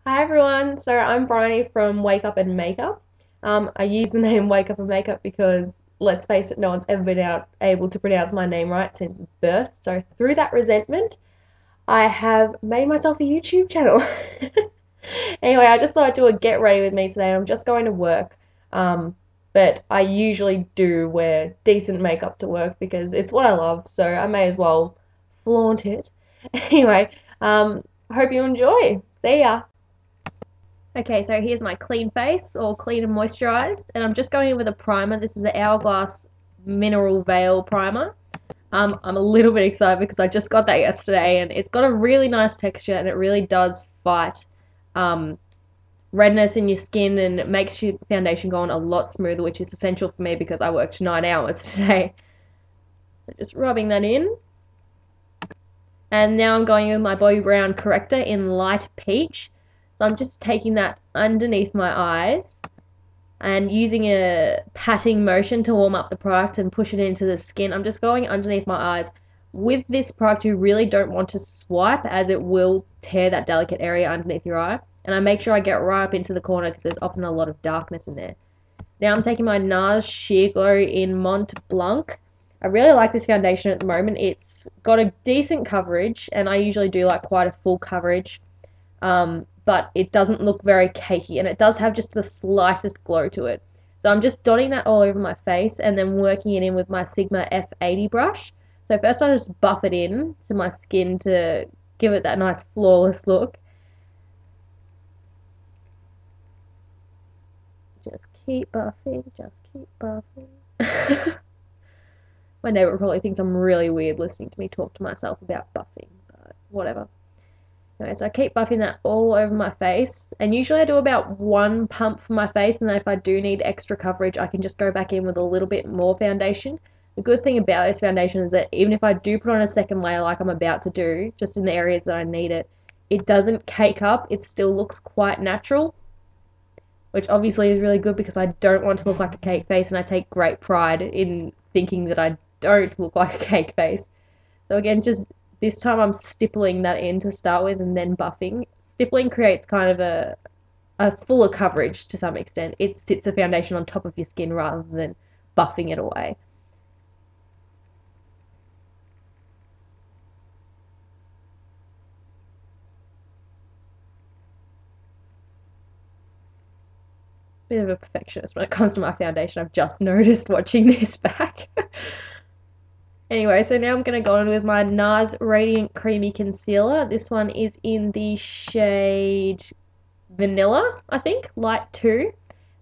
Hi everyone, so I'm Bryony from Wake Up and Makeup. I use the name Wake Up and Makeup because, let's face it, no one's ever been able to pronounce my name right since birth. So through that resentment, I have made myself a YouTube channel. Anyway, I just thought I'd do a get ready with me today. I'm just going to work, but I usually do wear decent makeup to work because it's what I love, so I may as well flaunt it. Anyway, I hope you enjoy. See ya! Okay, so here's my clean face, all clean and moisturized, and I'm just going in with a primer. This is the Hourglass Mineral Veil Primer. I'm a little bit excited because I just got that yesterday, and it's got a really nice texture, and it really does fight redness in your skin, and it makes your foundation go on a lot smoother, which is essential for me because I worked 9 hours today. So just rubbing that in. And now I'm going in with my Bobbi Brown corrector in light peach. So I'm just taking that underneath my eyes and using a patting motion to warm up the product and push it into the skin. I'm just going underneath my eyes. With this product, you really don't want to swipe as it will tear that delicate area underneath your eye. And I make sure I get right up into the corner because there's often a lot of darkness in there. Now I'm taking my NARS Sheer Glow in Mont Blanc. I really like this foundation at the moment. It's got a decent coverage, and I usually do like quite a full coverage, but it doesn't look very cakey, and it does have just the slightest glow to it. So I'm just dotting that all over my face and then working it in with my Sigma F80 brush. So first I just buff it in to my skin to give it that nice flawless look. Just keep buffing, just keep buffing. My neighbor probably thinks I'm really weird listening to me talk to myself about buffing, but whatever. Anyway, so I keep buffing that all over my face, and usually I do about 1 pump for my face, and then if I do need extra coverage, I can just go back in with a little bit more foundation. The good thing about this foundation is that even if I do put on a second layer like I'm about to do, just in the areas that I need it, it doesn't cake up, it still looks quite natural, which obviously is really good because I don't want to look like a cake face, and I take great pride in thinking that I don't look like a cake face. So again, just this time I'm stippling that in to start with and then buffing. Stippling creates kind of a fuller coverage to some extent. It sits the foundation on top of your skin rather than buffing it away. Bit of a perfectionist when it comes to my foundation. I've just noticed watching this back. Anyway, so now I'm going to go on with my NARS Radiant Creamy Concealer. This one is in the shade Vanilla, I think, light 2.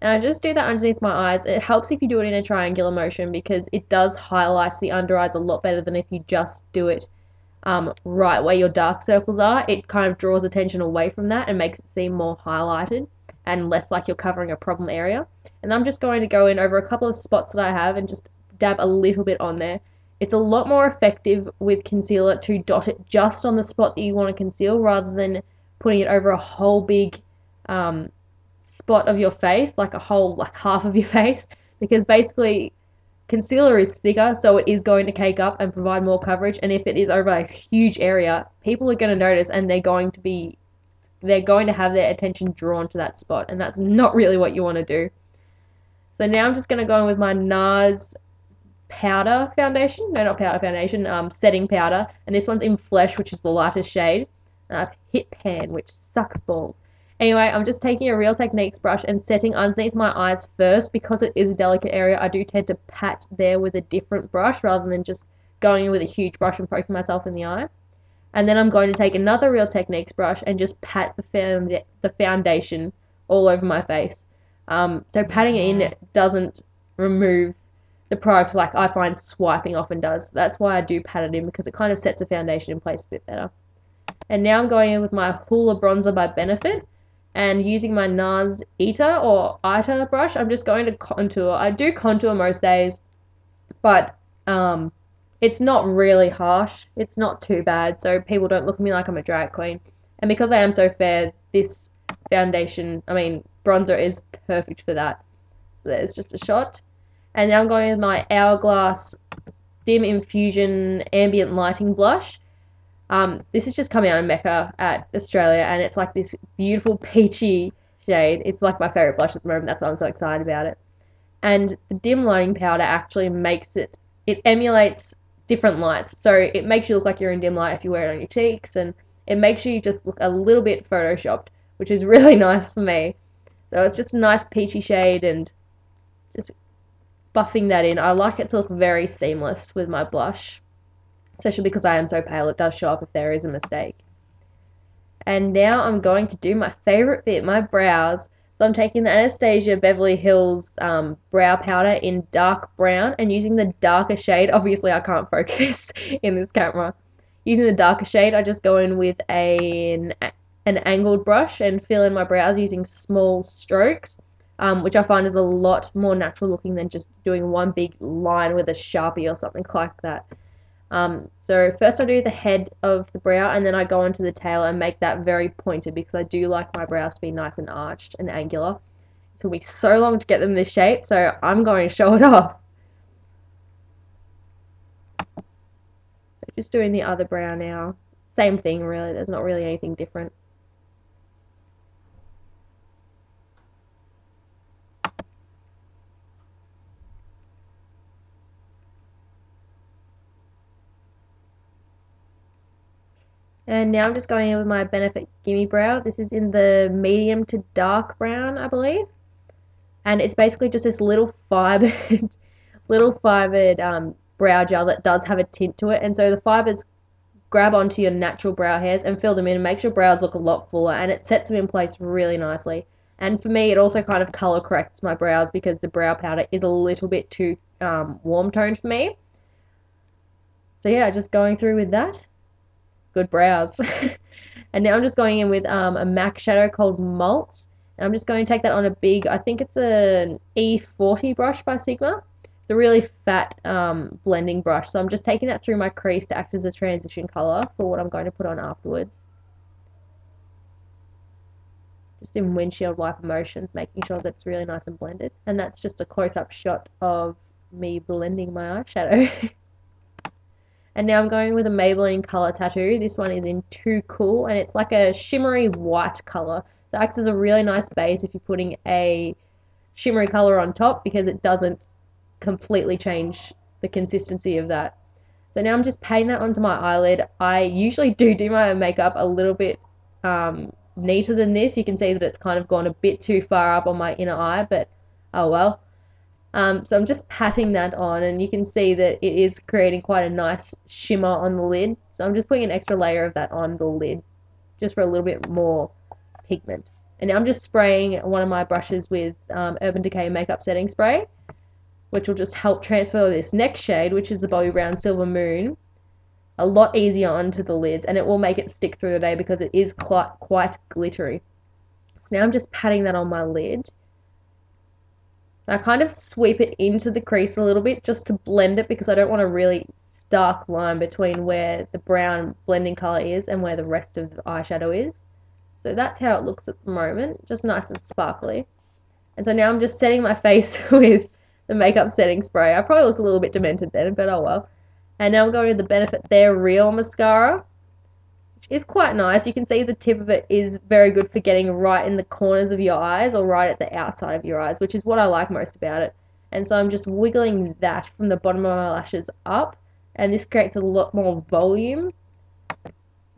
And I just do that underneath my eyes. It helps if you do it in a triangular motion because it does highlight the under eyes a lot better than if you just do it right where your dark circles are. It kind of draws attention away from that and makes it seem more highlighted and less like you're covering a problem area. And I'm just going to go in over a couple of spots that I have and just dab a little bit on there. It's a lot more effective with concealer to dot it just on the spot that you want to conceal rather than putting it over a whole big spot of your face, like a whole, like half of your face, because basically concealer is thicker, so it is going to cake up and provide more coverage, and if it is over a huge area, people are going to notice and they're going to have their attention drawn to that spot, and that's not really what you want to do. So now I'm just going to go in with my NARS powder foundation, no, not powder foundation, setting powder, and this one's in Flesh, which is the lightest shade. I've hit pan, which sucks balls. Anyway, I'm just taking a Real Techniques brush and setting underneath my eyes first. Because it is a delicate area, I do tend to pat there with a different brush rather than just going in with a huge brush and poking myself in the eye. And then I'm going to take another Real Techniques brush and just pat the foundation all over my face. So patting it in doesn't remove the product like I find swiping often does. That's why I do pat it in, because it kind of sets the foundation in place a bit better. And now I'm going in with my Hoola Bronzer by Benefit, and using my NARS Ita brush, I'm just going to contour. I do contour most days, but it's not really harsh. It's not too bad, so people don't look at me like I'm a drag queen. And because I am so fair, this bronzer is perfect for that. So there's just a shot. And now I'm going with my Hourglass Dim Infusion Ambient Lighting Blush. This is just coming out of Mecca at Australia, and it's like this beautiful peachy shade. It's like my favorite blush at the moment. That's why I'm so excited about it. And the dim lighting powder actually makes it emulates different lights. So it makes you look like you're in dim light if you wear it on your cheeks, and it makes you just look a little bit photoshopped, which is really nice for me. So it's just a nice peachy shade, and just buffing that in. I like it to look very seamless with my blush, especially because I am so pale. It does show up if there is a mistake. And now I'm going to do my favorite bit, my brows. So I'm taking the Anastasia Beverly Hills brow powder in dark brown and using the darker shade. Obviously I can't focus in this camera. Using the darker shade, I just go in with an angled brush and fill in my brows using small strokes, which I find is a lot more natural looking than just doing one big line with a Sharpie or something like that. So first I do the head of the brow, and then I go onto the tail and make that very pointed because I do like my brows to be nice and arched and angular. It took me so long to get them this shape, so I'm going to show it off. So just doing the other brow now. Same thing really, there's not really anything different. And now I'm just going in with my Benefit Gimme Brow. This is in the medium to dark brown, I believe. And it's basically just this little fibered, brow gel that does have a tint to it. And so the fibers grab onto your natural brow hairs and fill them in and makes your brows look a lot fuller, and it sets them in place really nicely. And for me, it also kind of color corrects my brows because the brow powder is a little bit too warm toned for me. So yeah, just going through with that. Good brows. And now I'm just going in with a MAC shadow called Malt. And I'm just going to take that on a big, I think it's an E40 brush by Sigma. It's a really fat blending brush. So I'm just taking that through my crease to act as a transition color for what I'm going to put on afterwards. Just in windshield wiper motions, making sure that it's really nice and blended. And that's just a close-up shot of me blending my eyeshadow. And now I'm going with a Maybelline Color Tattoo. This one is in Too Cool, and it's like a shimmery white color. So it acts as a really nice base if you're putting a shimmery color on top, because it doesn't completely change the consistency of that. So now I'm just patting that onto my eyelid. I usually do my makeup a little bit neater than this. You can see that it's kind of gone a bit too far up on my inner eye, but oh well. So I'm just patting that on, and you can see that it is creating quite a nice shimmer on the lid. So I'm just putting an extra layer of that on the lid, just for a little bit more pigment. And now I'm just spraying one of my brushes with Urban Decay Makeup Setting Spray, which will just help transfer this next shade, which is the Bobbi Brown Silver Moon, a lot easier onto the lids, and it will make it stick through the day because it is quite glittery. So now I'm just patting that on my lid. I kind of sweep it into the crease a little bit just to blend it, because I don't want a really stark line between where the brown blending color is and where the rest of the eyeshadow is. So that's how it looks at the moment, just nice and sparkly. And so now I'm just setting my face with the makeup setting spray. I probably looked a little bit demented then, but oh well. And now I'm going with the Benefit They're Real mascara, which is quite nice. You can see the tip of it is very good for getting right in the corners of your eyes or right at the outside of your eyes, which is what I like most about it. And so I'm just wiggling that from the bottom of my lashes up, and this creates a lot more volume.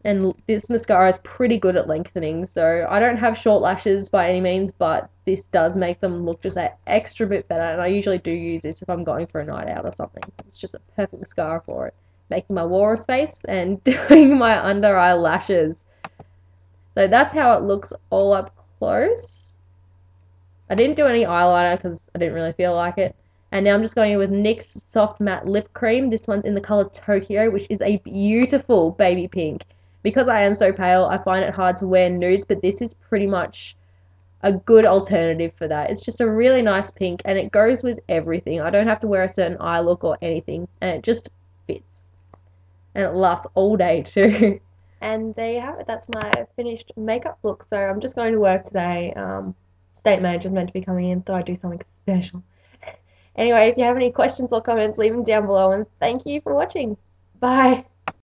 And this mascara is pretty good at lengthening, so I don't have short lashes by any means, but this does make them look just that extra bit better, and I usually do use this if I'm going for a night out or something. It's just a perfect mascara for it. Making my walrus face and doing my under eye lashes. So that's how it looks all up close. I didn't do any eyeliner because I didn't really feel like it. And now I'm just going in with NYX Soft Matte Lip Cream. This one's in the color Tokyo, which is a beautiful baby pink. Because I am so pale, I find it hard to wear nudes, but this is pretty much a good alternative for that. It's just a really nice pink, and it goes with everything. I don't have to wear a certain eye look or anything, and it just fits. And it lasts all day too. And there you have it. That's my finished makeup look. So I'm just going to work today. State manager's meant to be coming in, thought I'd do something special. Anyway, if you have any questions or comments, leave them down below, and thank you for watching. Bye.